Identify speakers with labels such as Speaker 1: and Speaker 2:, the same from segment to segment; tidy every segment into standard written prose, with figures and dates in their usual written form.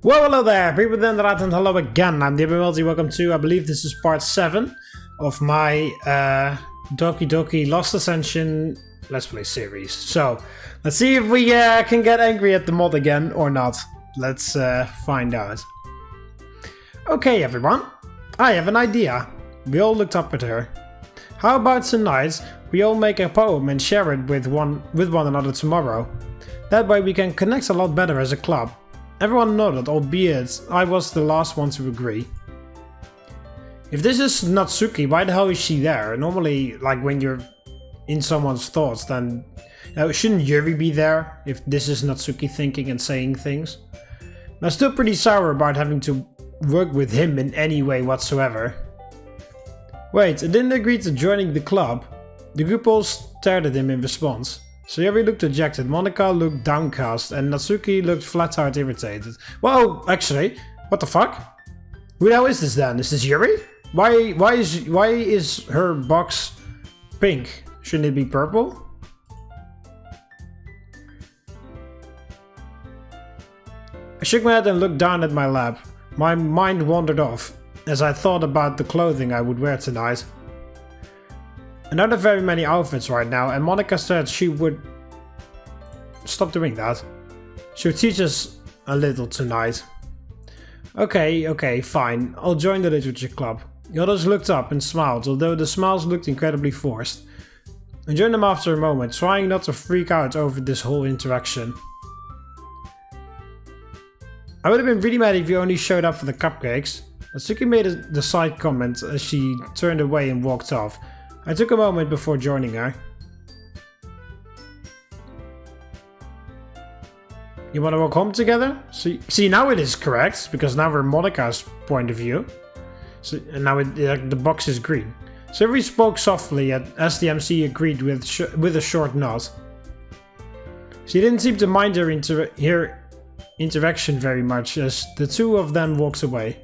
Speaker 1: Well, hello there, people then that and hello again. I'm TheMBmulti. Welcome to, I believe this is part 7 of my Doki Doki Lost Ascension Let's Play series. So, let's see if we can get angry at the mod again or not. Let's find out. Okay, everyone. I have an idea. We all looked up at her. How about tonight we all make a poem and share it with one another tomorrow? That way we can connect a lot better as a club. Everyone nodded, albeit I was the last one to agree. If this is Natsuki, why the hell is she there? Normally, like when you're in someone's thoughts, then shouldn't Yuri be there if this is Natsuki thinking and saying things? I'm still pretty sour about having to work with him in any way whatsoever. Wait, I didn't agree to joining the club. The group all stared at him in response. Sayori looked dejected, Monika looked downcast, and Natsuki looked flat-out irritated. Well, actually, what the fuck? Who the hell is this then? Is this Yuri? Why is her box pink? Shouldn't it be purple? I shook my head and looked down at my lap. My mind wandered off as I thought about the clothing I would wear tonight. I don't have very many outfits right now, and Monika said she would stop doing that. She would teach us a little tonight. Okay, fine. I'll join the literature club. The others looked up and smiled, although the smiles looked incredibly forced. I joined them after a moment, trying not to freak out over this whole interaction. I would have been really mad if you only showed up for the cupcakes. Natsuki made the side comment as she turned away and walked off. I took a moment before joining her. You want to walk home together? See, now it is correct, because now we're Monika's point of view. So, and now the box is green. Sayori spoke softly as the MC agreed with a short nod. She didn't seem to mind her interaction very much as the two of them walked away.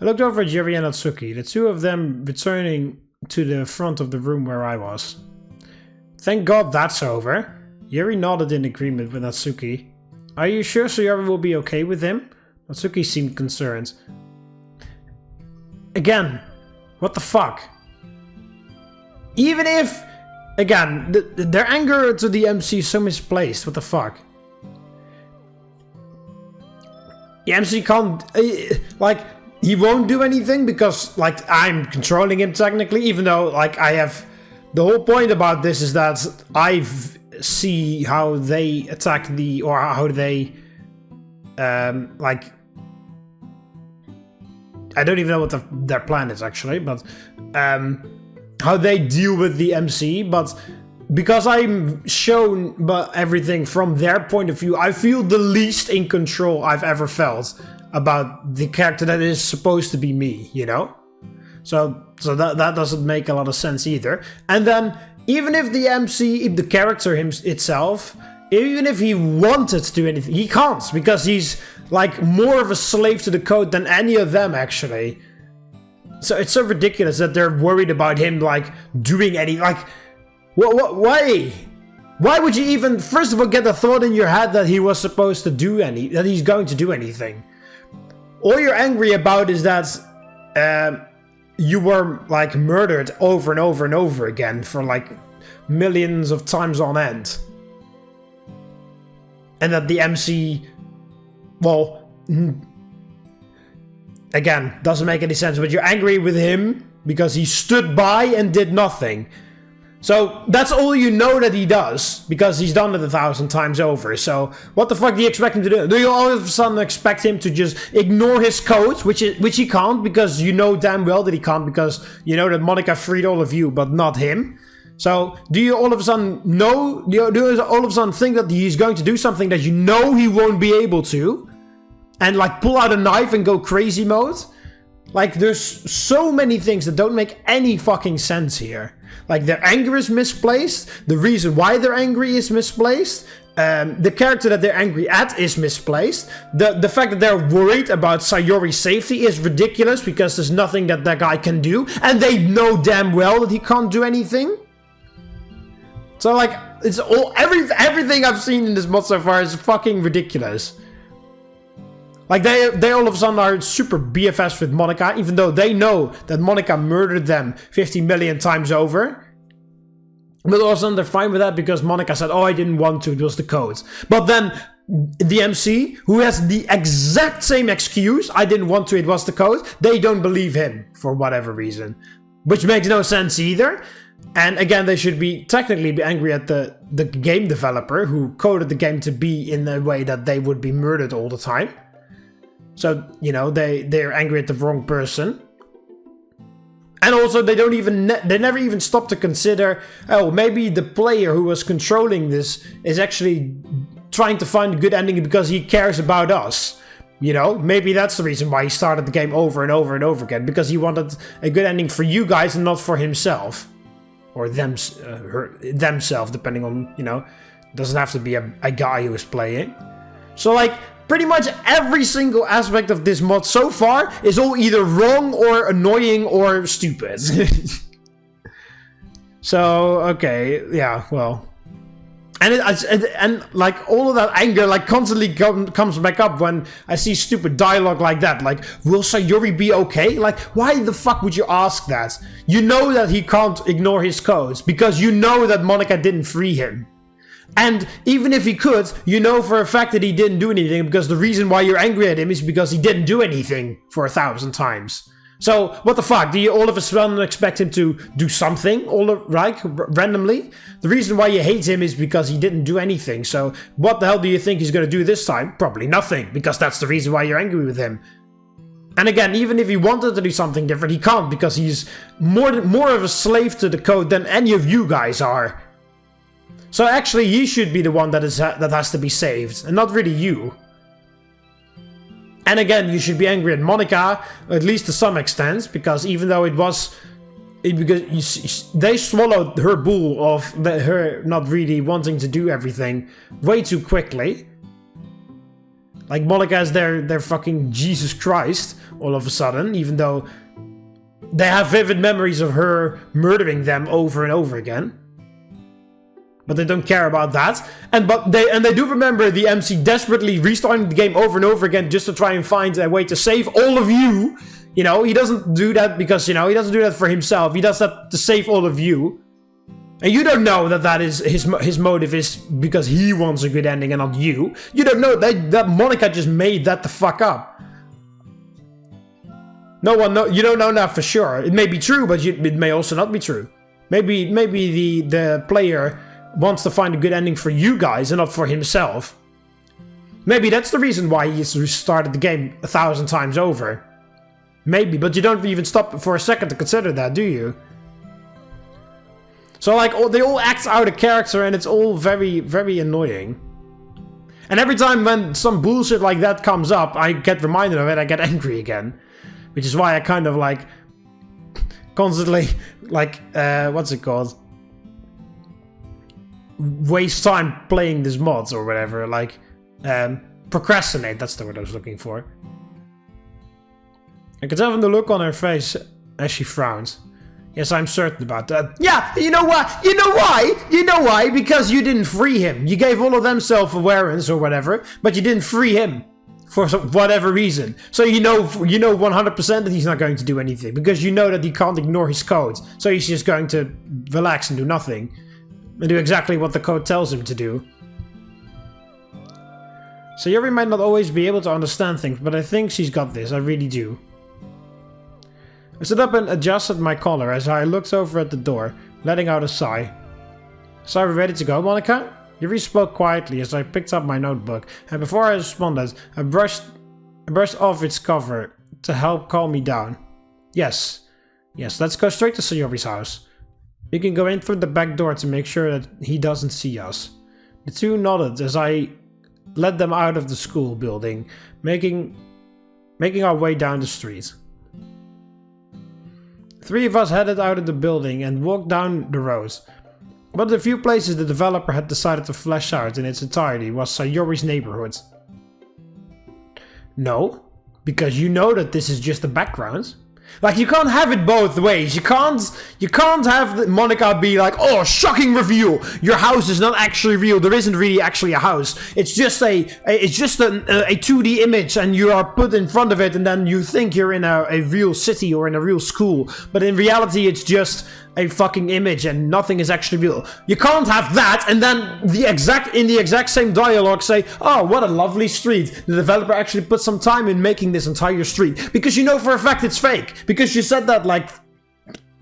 Speaker 1: I looked over at Yuri and Natsuki, the two of them returning to the front of the room where I was. Thank God that's over. Yuri nodded in agreement with Natsuki. Are you sure Sayori will be okay with him? Natsuki seemed concerned. Again, what the fuck? Even if, again, their anger to the MC is so misplaced, what the fuck? The MC can't, like, he won't do anything because, like, I'm controlling him technically, even though, like, I have... The whole point about this is that I see how they attack or how they, like... I don't even know what their plan is, actually, but... how they deal with the MC, but... Because I'm shown everything from their point of view, I feel the least in control I've ever felt about the character that is supposed to be me, you know? So that doesn't make a lot of sense either. And then, even if the MC, if the character itself, even if he wanted to do anything, he can't, because he's, like, more of a slave to the code than any of them, actually. So it's so ridiculous that they're worried about him, like, doing any, like... Why? Why would you even, first of all, get the thought in your head that he was supposed to do that he's going to do anything? All you're angry about is that you were, like, murdered over and over and over again for, like, millions of times on end. And that the MC, well, again, doesn't make any sense, but you're angry with him because he stood by and did nothing. So, that's all you know that he does, because he's done it 1,000 times over. So, what the fuck do you expect him to do? Do you all of a sudden expect him to just ignore his code, which he can't, because you know damn well that he can't, because you know that Monika freed all of you, but not him? So, do you all of a sudden know, do you all of a sudden think that he's going to do something that you know he won't be able to? And, like, pull out a knife and go crazy mode? Like, there's so many things that don't make any fucking sense here. Like, their anger is misplaced, the reason why they're angry is misplaced, the character that they're angry at is misplaced, the fact that they're worried about Sayori's safety is ridiculous because there's nothing that guy can do, and they know damn well that he can't do anything. So, like, it's all everything I've seen in this mod so far is fucking ridiculous. Like, they all of a sudden are super BFFs with Monica, even though they know that Monica murdered them 50 million times over. But all of a sudden they're fine with that because Monica said, oh, I didn't want to, it was the code. But then the MC, who has the exact same excuse, I didn't want to, it was the code, they don't believe him for whatever reason. Which makes no sense either. And again, they should be technically be angry at the game developer who coded the game to be in a way that they would be murdered all the time. So, you know, they're angry at the wrong person. And also, they never even stop to consider, oh, maybe the player who was controlling this is actually trying to find a good ending because he cares about us. You know, maybe that's the reason why he started the game over and over and over again, because he wanted a good ending for you guys and not for himself. Or themselves, depending on, you know, it doesn't have to be a guy who is playing. So, like, pretty much every single aspect of this mod so far is all either wrong or annoying or stupid. So, okay, yeah, well. And like, all of that anger, like, constantly comes back up when I see stupid dialogue like that. Like, will Sayori be okay? Like, why the fuck would you ask that? You know that he can't ignore his codes, because you know that Monica didn't free him. And even if he could, you know for a fact that he didn't do anything, because the reason why you're angry at him is because he didn't do anything for 1,000 times. So, what the fuck? Do you all of a sudden expect him to do something, randomly? The reason why you hate him is because he didn't do anything. So, what the hell do you think he's going to do this time? Probably nothing, because that's the reason why you're angry with him. And again, even if he wanted to do something different, he can't, because he's more of a slave to the code than any of you guys are. So actually, he should be the one that has to be saved, and not really you. And again, you should be angry at Monica, at least to some extent, because even though they swallowed her bull of her not really wanting to do everything way too quickly. Like, Monica is their fucking Jesus Christ all of a sudden, even though they have vivid memories of her murdering them over and over again. But they don't care about that. And they do remember the MC desperately restarting the game over and over again just to try and find a way to save all of you. You know, he doesn't do that because, you know, he doesn't do that for himself. He does that to save all of you. And you don't know that is his motive is because he wants a good ending and not you. You don't know that Monica just made that the fuck up. No one know. You don't know that for sure. It may be true, but it may also not be true. Maybe the player wants to find a good ending for you guys and not for himself. Maybe that's the reason why he restarted the game 1,000 times over. Maybe, but you don't even stop for a second to consider that, do you? So, like, they all act out of character, and it's all very, very annoying. And every time when some bullshit like that comes up, I get reminded of it, I get angry again. Which is why I kind of, like, constantly, like, what's it called? Waste time playing this mods or whatever, like, procrastinate, that's the word I was looking for. I can tell from the look on her face as she frowns. Yes, I'm certain about that. Yeah, you know what? You know why? You know why? Because you didn't free him. You gave all of them self-awareness or whatever, but you didn't free him for whatever reason. So you know 100% that he's not going to do anything, because you know that he can't ignore his code. So he's just going to relax and do nothing. And do exactly what the code tells him to do. So Yuri might not always be able to understand things, but I think she's got this, I really do. I stood up and adjusted my collar as I looked over at the door, letting out a sigh. So are we ready to go, Monica? Yuri spoke quietly as I picked up my notebook, and before I responded, I brushed off its cover to help calm me down. Yes, let's go straight to Sayori's house. We can go in through the back door to make sure that he doesn't see us. The two nodded as I led them out of the school building, making our way down the street. Three of us headed out of the building and walked down the road. One of the few places the developer had decided to flesh out in its entirety was Sayori's neighborhood. No, because you know that this is just the background. Like, you can't have it both ways. You can't have Monica be like, oh, shocking reveal. Your house is not actually real. There isn't really actually a house. It's just a 2D image, and you are put in front of it, and then you think you're in a real city or in a real school. But in reality, it's just a fucking image, and nothing is actually real. You can't have that, and then in the exact same dialogue say, oh, what a lovely street. The developer actually put some time in making this entire street. Because you know for a fact it's fake. Because you said that like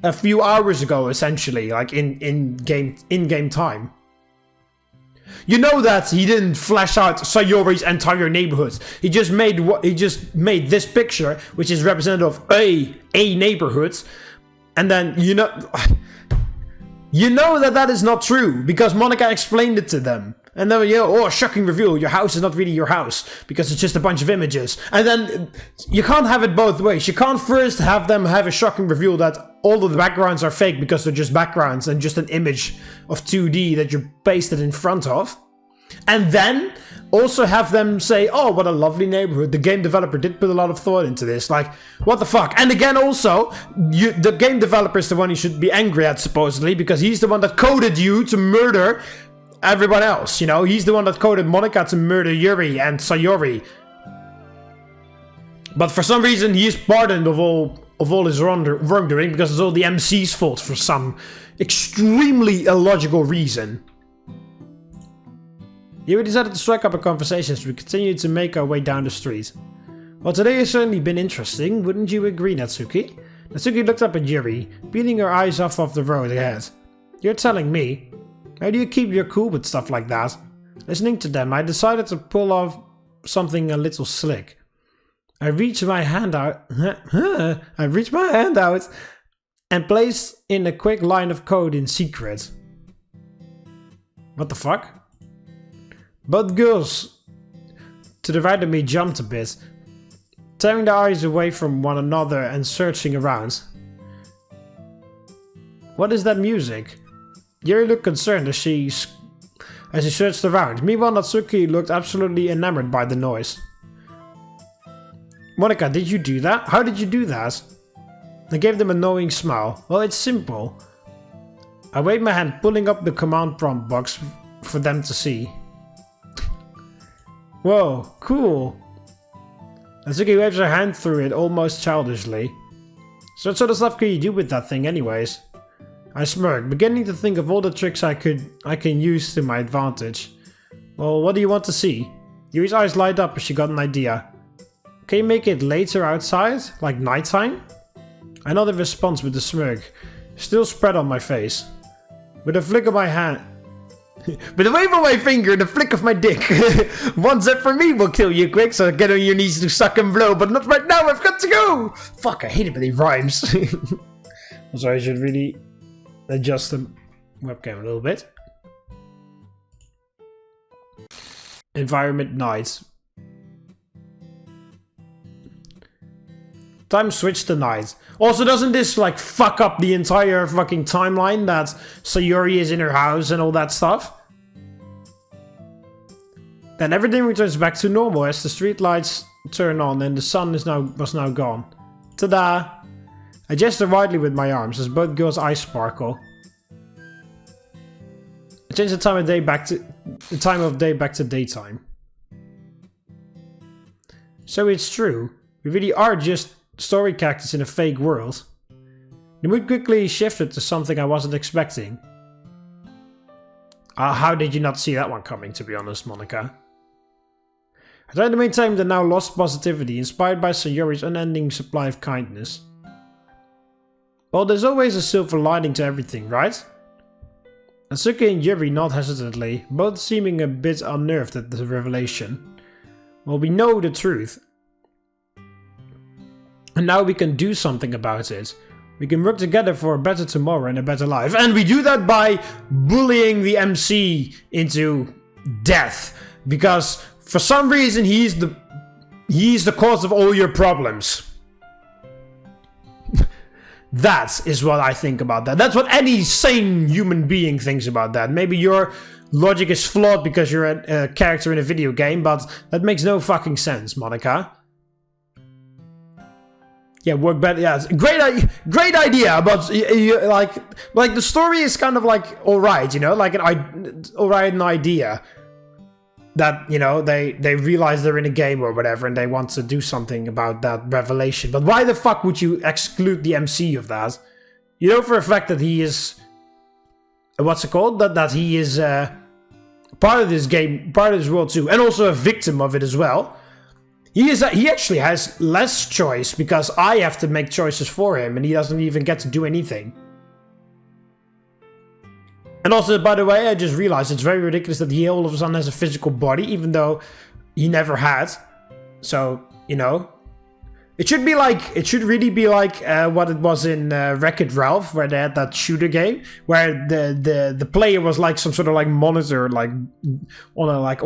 Speaker 1: a few hours ago, essentially, like in game time. You know that he didn't flesh out Sayori's entire neighborhood. He just made this picture, which is representative of a neighborhood. And then, you know that is not true, because Monica explained it to them. And then, oh, shocking reveal, your house is not really your house, because it's just a bunch of images. And then, you can't have it both ways. You can't first have them have a shocking reveal that all of the backgrounds are fake, because they're just backgrounds and just an image of 2D that you're pasted in front of. And then also have them say, oh, what a lovely neighborhood. The game developer did put a lot of thought into this. Like, what the fuck? And again, also, the game developer is the one you should be angry at, supposedly, because he's the one that coded you to murder everyone else, you know? He's the one that coded Monica to murder Yuri and Sayori. But for some reason, he is pardoned of all his wrongdoing, because it's all the MC's fault for some extremely illogical reason. Here we decided to strike up a conversation as we continued to make our way down the street. Well, today has certainly been interesting, wouldn't you agree, Natsuki? Natsuki looked up at Yuri, peeling her eyes off of the road ahead. You're telling me? How do you keep your cool with stuff like that? Listening to them, I decided to pull off something a little slick. I reached my hand out and placed in a quick line of code in secret. What the fuck? Both girls to the right of me jumped a bit, tearing their eyes away from one another and searching around. What is that music? Yuri looked concerned as she searched around. Meanwhile, Natsuki looked absolutely enamored by the noise. Monica, did you do that? How did you do that? I gave them a knowing smile. Well, it's simple. I waved my hand, pulling up the command prompt box for them to see. Whoa, cool. Natsuki waves her hand through it almost childishly. So what sort of stuff can you do with that thing anyways? I smirked, beginning to think of all the tricks I can use to my advantage. Well, what do you want to see? Yuri's eyes light up as she got an idea. Can you make it later outside? Like nighttime? I nodded in response with a smirk, still spread on my face. With a flick of my hand... With a wave of my finger and a flick of my dick. One zip for me will kill you quick, so get on your knees to suck and blow, but not right now, I've got to go! Fuck, I hate it when he rhymes. So I should really adjust the webcam a little bit. Environment night. Time switch to night. Also, doesn't this like fuck up the entire fucking timeline that Sayori is in her house and all that stuff? Then everything returns back to normal as the street lights turn on and the sun was now gone. Ta-da! I gesture widely with my arms as both girls' eyes sparkle. I change the time of day back to daytime. So it's true. We really are just story characters in a fake world. The mood quickly shifted to something I wasn't expecting. How did you not see that one coming, to be honest, Monica? I tried to maintain the now lost positivity, inspired by Sayori's unending supply of kindness. Well, there's always a silver lining to everything, right? Natsuki and Yuri nod hesitantly, both seeming a bit unnerved at the revelation. Well, we know the truth. And now we can do something about it. We can work together for a better tomorrow and a better life. And we do that by bullying the MC into death. Because for some reason he's the cause of all your problems. That is what I think about that. That's what any sane human being thinks about that. Maybe your logic is flawed because you're a character in a video game, but that makes no fucking sense, Monica. Yeah, work better. Yeah, it's a great idea. But like the story is kind of like all right, you know, like an idea that, you know, they realize they're in a game or whatever, and they want to do something about that revelation. But why the fuck would you exclude the MC of that? You know for a fact that he is, what's it called? That he is part of this game, part of this world too, and also a victim of it as well. He actually has less choice because I have to make choices for him, and he doesn't even get to do anything. And also, by the way, I just realized it's very ridiculous that he all of a sudden has a physical body, even though he never had. So, you know, it should really be like what it was in Wreck-It Ralph, where they had that shooter game, where the player was like some sort of like monitor, like on a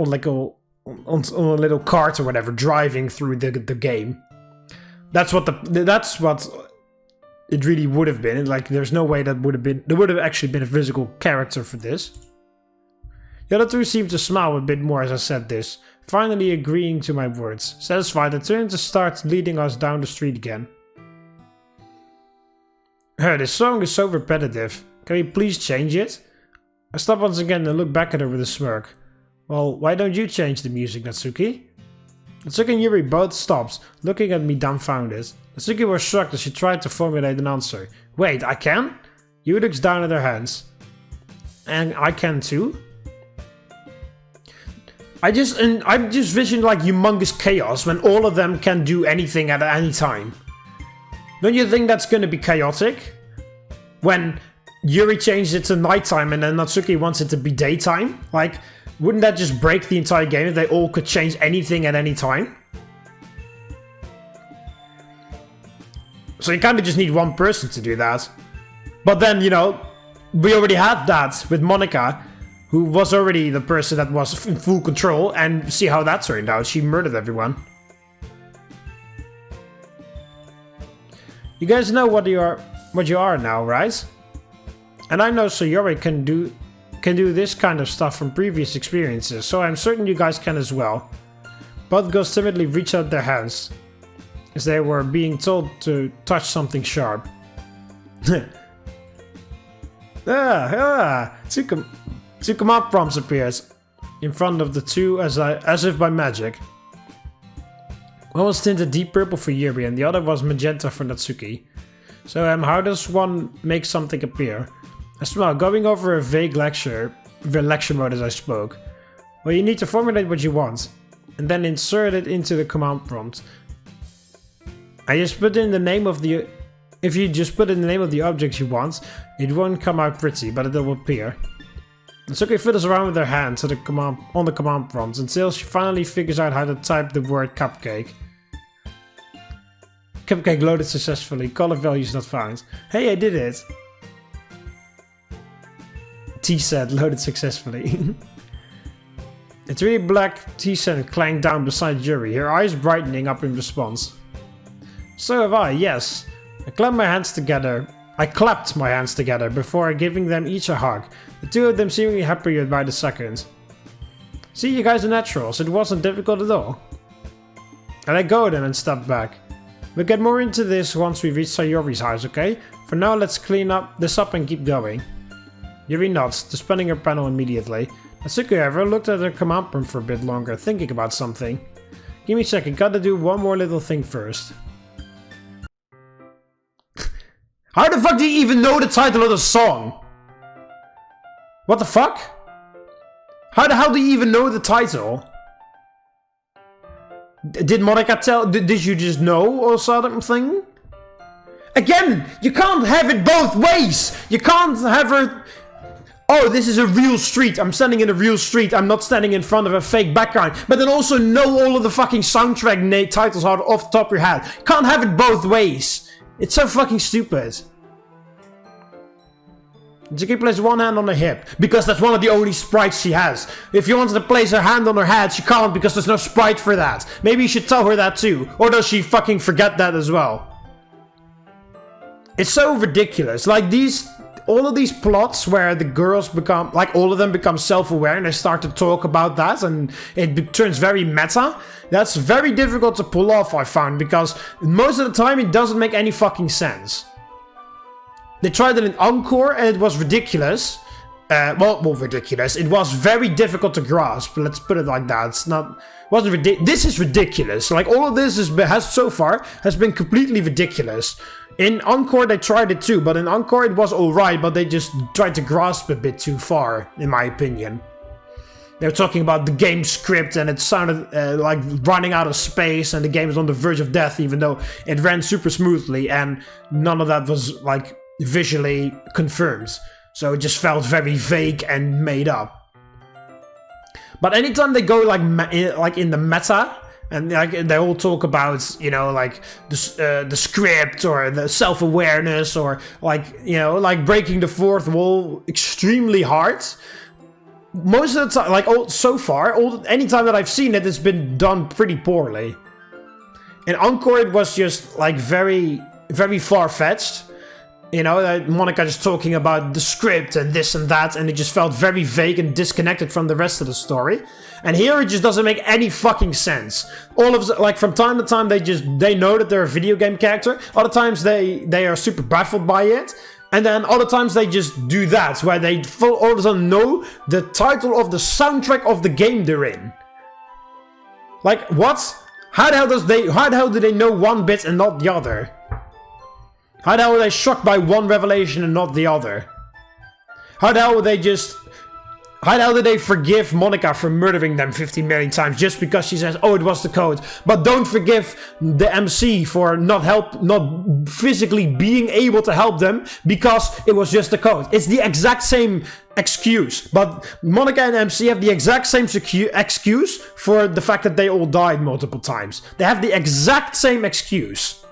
Speaker 1: little cart or whatever, driving through the game. That's what it really would have been. Like, there's no way there would have actually been a physical character for this. The other two seemed to smile a bit more as I said this, finally agreeing to my words. Satisfied, I turned to start leading us down the street again. This song is so repetitive. Can we please change it? I stopped once again and looked back at her with a smirk. Well, why don't you change the music, Natsuki? Natsuki and Yuri both stopped, looking at me dumbfounded. Natsuki was shocked as she tried to formulate an answer. Wait, I can? Yuri looks down at her hands. And I can too? I'm just visioning like humongous chaos when all of them can do anything at any time. Don't you think that's gonna be chaotic? When Yuri changes it to nighttime and then Natsuki wants it to be daytime? Like, wouldn't that just break the entire game if they all could change anything at any time? So you kind of just need one person to do that. But then, you know, we already had that with Monika, who was already the person that was in full control, and see how that turned out. She murdered everyone. You guys know what you are now, right? And I know Sayori can do this kind of stuff from previous experiences, so I'm certain you guys can as well. Both girls timidly reached out their hands, as they were being told to touch something sharp. Tsukuma prompts appears in front of the two as if by magic. One was tinted deep purple for Yuri and the other was magenta for Natsuki. So how does one make something appear? I smile, going over a vague lecture mode as I spoke. Well, you need to formulate what you want, and then insert it into the command prompt. If you just put in the name of the object you want, it won't come out pretty, but it will appear. Natsuki fiddles around with her hand on the command prompt until she finally figures out how to type the word cupcake. Cupcake loaded successfully, color values not found. Hey, I did it! T set loaded successfully. A 3D black T set clanged down beside Yuri, her eyes brightening up in response. So have I, yes. I clapped my hands together before giving them each a hug, the two of them seemingly happier by the second. See, you guys are naturals, it wasn't difficult at all. I let go of them and stepped back. We'll get more into this once we reach Sayori's house, okay? For now, let's clean this up and keep going. Yuri nods, suspending her panel immediately. Natsuki, however, looked at her command prompt for a bit longer, thinking about something. Give me a second, gotta do one more little thing first. How the fuck do you even know the title of the song? What the fuck? How the hell do you even know the title? Did Monika tell? Did you just know or something? Again, you can't have it both ways! You can't have her... Oh, this is a real street. I'm standing in a real street. I'm not standing in front of a fake background. But then also know all of the fucking soundtrack titles out off the top of your head. Can't have it both ways. It's so fucking stupid. Natsuki places one hand on her hip, because that's one of the only sprites she has. If you wanted to place her hand on her head, she can't because there's no sprite for that. Maybe you should tell her that too. Or does she fucking forget that as well? It's so ridiculous. Like, these all of these plots where the girls become, like, all of them become self-aware and they start to talk about that, and it turns very meta. That's very difficult to pull off, I found, because most of the time it doesn't make any fucking sense. They tried it in Encore and it was ridiculous. Well, ridiculous. It was very difficult to grasp. Let's put it like that. Wasn't ridiculous. This is ridiculous. Like, all of this has so far been completely ridiculous. In Encore they tried it too, but in Encore it was alright, but they just tried to grasp a bit too far, in my opinion. They were talking about the game script and it sounded like running out of space and the game is on the verge of death, even though it ran super smoothly, and none of that was like visually confirmed. So it just felt very vague and made up. But anytime they go like in the meta, and like they all talk about, you know, like the script or the self-awareness, or like, you know, like breaking the fourth wall extremely hard. Most of the time, like so far, anytime that I've seen it, it's been done pretty poorly. In Encore, it was just like very, very far-fetched. You know, Monica just talking about the script and this and that, and it just felt very vague and disconnected from the rest of the story. And here it just doesn't make any fucking sense. All of, like, from time to time they know that they're a video game character. Other times they are super baffled by it. And then other times they just do that, where they all of a sudden know the title of the soundtrack of the game they're in. Like, what? How the hell do they know one bit and not the other? How the hell were they shocked by one revelation and not the other? How the hell were they just... How the hell did they forgive Monica for murdering them 50 million times just because she says, oh, it was the code? But don't forgive the MC for not physically being able to help them because it was just the code. It's the exact same excuse. But Monica and MC have the exact same excuse for the fact that they all died multiple times. They have the exact same excuse.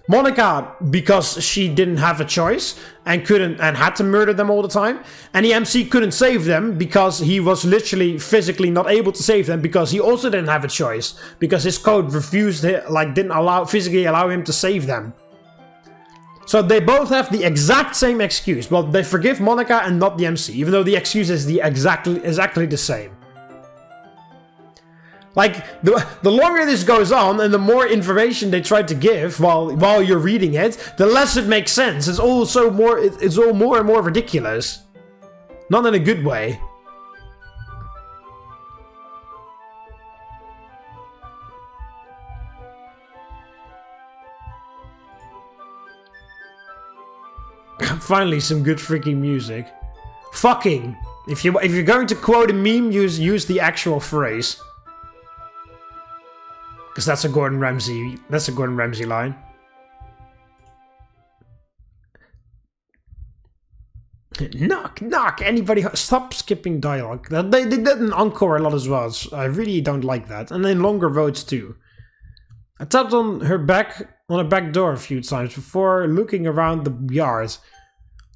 Speaker 1: Monica, because she didn't have a choice and had to murder them all the time, and the MC couldn't save them because he was literally physically not able to save them because he also didn't have a choice because his code refused, like, didn't physically allow him to save them. So they both have the exact same excuse, but they forgive Monica and not the MC, even though the excuse is exactly the same. Like, the longer this goes on and the more information they try to give while you're reading it, the less it makes sense. It's all more and more ridiculous. Not in a good way. Finally, some good freaking music. Fucking. If you're going to quote a meme, use the actual phrase. Because that's a Gordon Ramsay line. Knock, knock, anybody... Stop skipping dialogue. They did that in Encore a lot as well. So I really don't like that. And in longer roads too. I tapped on her back door a few times before looking around the yard.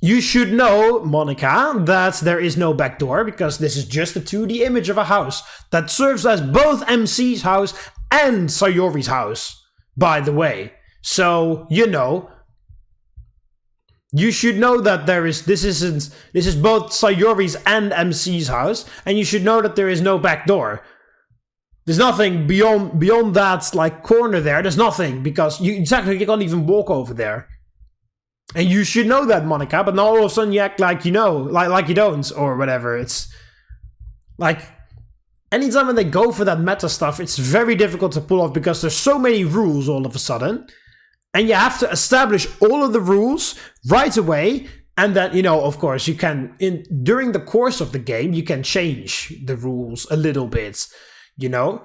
Speaker 1: You should know, Monica, that there is no back door because this is just a 2D image of a house that serves as both MC's house and Sayori's house, by the way. So, you know, you should know that this is both Sayori's and MC's house, and you should know that there is no back door. There's nothing beyond that, like, corner there. There's nothing, because you can't even walk over there. And you should know that, Monica, but now all of a sudden you act like you know, like you don't, or whatever. It's like, anytime when they go for that meta stuff, it's very difficult to pull off because there's so many rules all of a sudden. And you have to establish all of the rules right away. And then, you know, of course, you can, during the course of the game, you can change the rules a little bit, you know.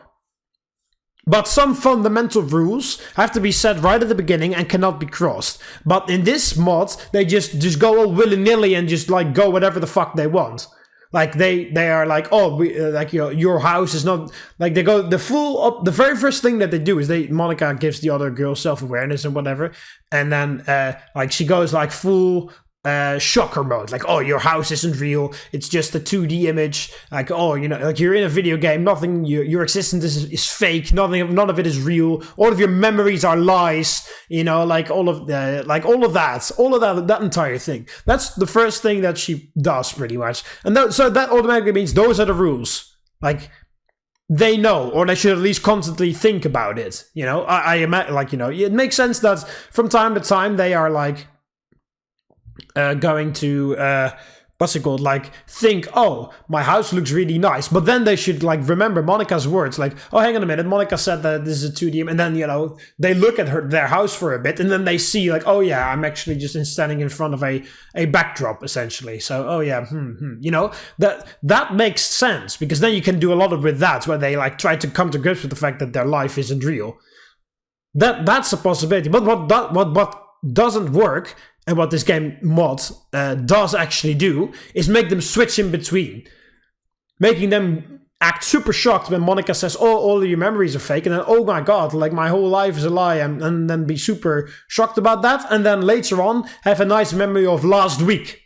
Speaker 1: But some fundamental rules have to be set right at the beginning and cannot be crossed. But in this mod, they just go all willy-nilly and just, like, go whatever the fuck they want. Like, they are like, oh, your house is not... Like, they go the very first thing that they do is Monica gives the other girl self-awareness and whatever. And then, like, she goes, like, full shocker mode, like, oh, your house isn't real, it's just a 2D image, like, oh, you know, like you're in a video game, nothing, your existence is fake, none of it is real, all of your memories are lies, you know, like all of that entire thing. That's the first thing that she does, pretty much. And so that automatically means those are the rules. Like, they know, or they should at least constantly think about it, you know. I imagine, like, you know, it makes sense that from time to time they are like going to what's it called, like, think, oh, my house looks really nice, but then they should like remember Monica's words, like, oh, hang on a minute, Monica said that this is a 2D, and then, you know, they look at their house for a bit, and then they see, like, oh yeah, I'm actually just standing in front of a backdrop, essentially. So, oh yeah, you know, that makes sense, because then you can do a lot with that, where they like try to come to grips with the fact that their life isn't real. That's a possibility, but what doesn't work, and what this game mod does actually do, is make them switch in between. Making them act super shocked when Monica says, oh, all of your memories are fake, and then, oh my god, like my whole life is a lie, and then be super shocked about that, and then later on have a nice memory of last week.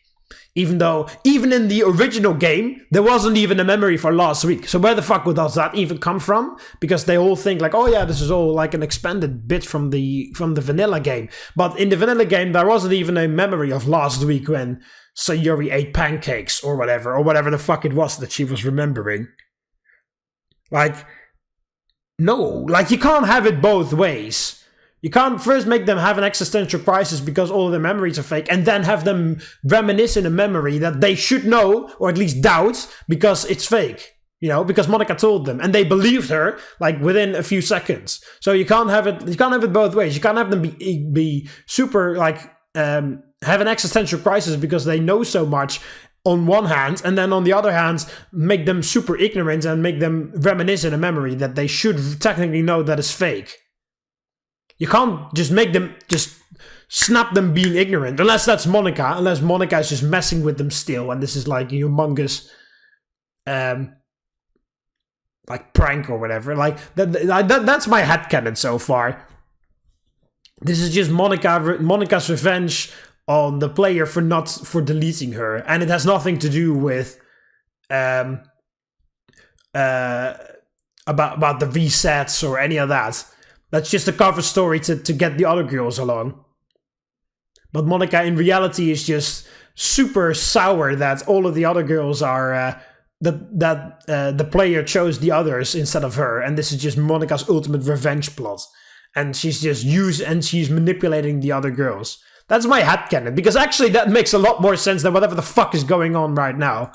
Speaker 1: Even though, even in the original game, there wasn't even a memory for last week. So where the fuck does that even come from? Because they all think like, oh yeah, this is all like an expanded bit from the vanilla game. But in the vanilla game, there wasn't even a memory of last week when Sayuri ate pancakes or whatever the fuck it was that she was remembering. Like, no, like you can't have it both ways. You can't first make them have an existential crisis because all of their memories are fake, and then have them reminisce in a memory that they should know, or at least doubt, because it's fake. You know, because Monica told them, and they believed her, like, within a few seconds. So you can't have it both ways. You can't have them be super, like, have an existential crisis because they know so much on one hand, and then on the other hand, make them super ignorant and make them reminisce in a memory that they should technically know that is fake. You can't just make them, just snap them being ignorant, unless that's Monica, unless Monica is just messing with them still, and this is like a humongous, like, prank or whatever. Like, that's my headcanon so far. This is just Monica's revenge on the player for deleting her, and it has nothing to do with about the resets or any of that. That's just a cover story to get the other girls along. But Monica in reality is just super sour that all of the other girls are that the player chose the others instead of her, and this is just Monica's ultimate revenge plot. And she's just she's manipulating the other girls. That's my headcanon, because actually that makes a lot more sense than whatever the fuck is going on right now.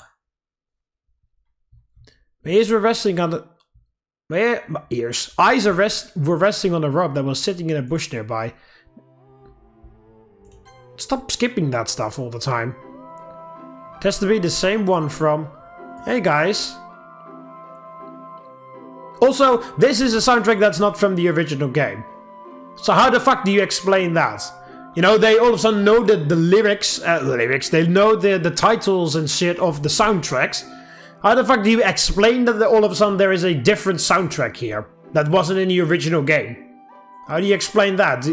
Speaker 1: My ears were resting on the... My eyes were resting on a rug that was sitting in a bush nearby. Stop skipping that stuff all the time. It has to be the same one from... Hey guys. Also, this is a soundtrack that's not from the original game. So how the fuck do you explain that? You know, they all of a sudden know the lyrics, they know the titles and shit of the soundtracks. How the fuck do you explain that all of a sudden there is a different soundtrack here that wasn't in the original game? How do you explain that?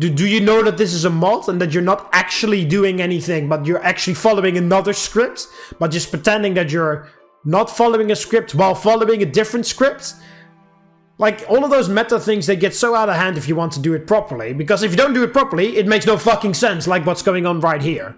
Speaker 1: Do you know that this is a mod and that you're not actually doing anything, but you're actually following another script, but just pretending that you're not following a script while following a different script? Like, all of those meta things, they get so out of hand if you want to do it properly, because if you don't do it properly, it makes no fucking sense, like what's going on right here.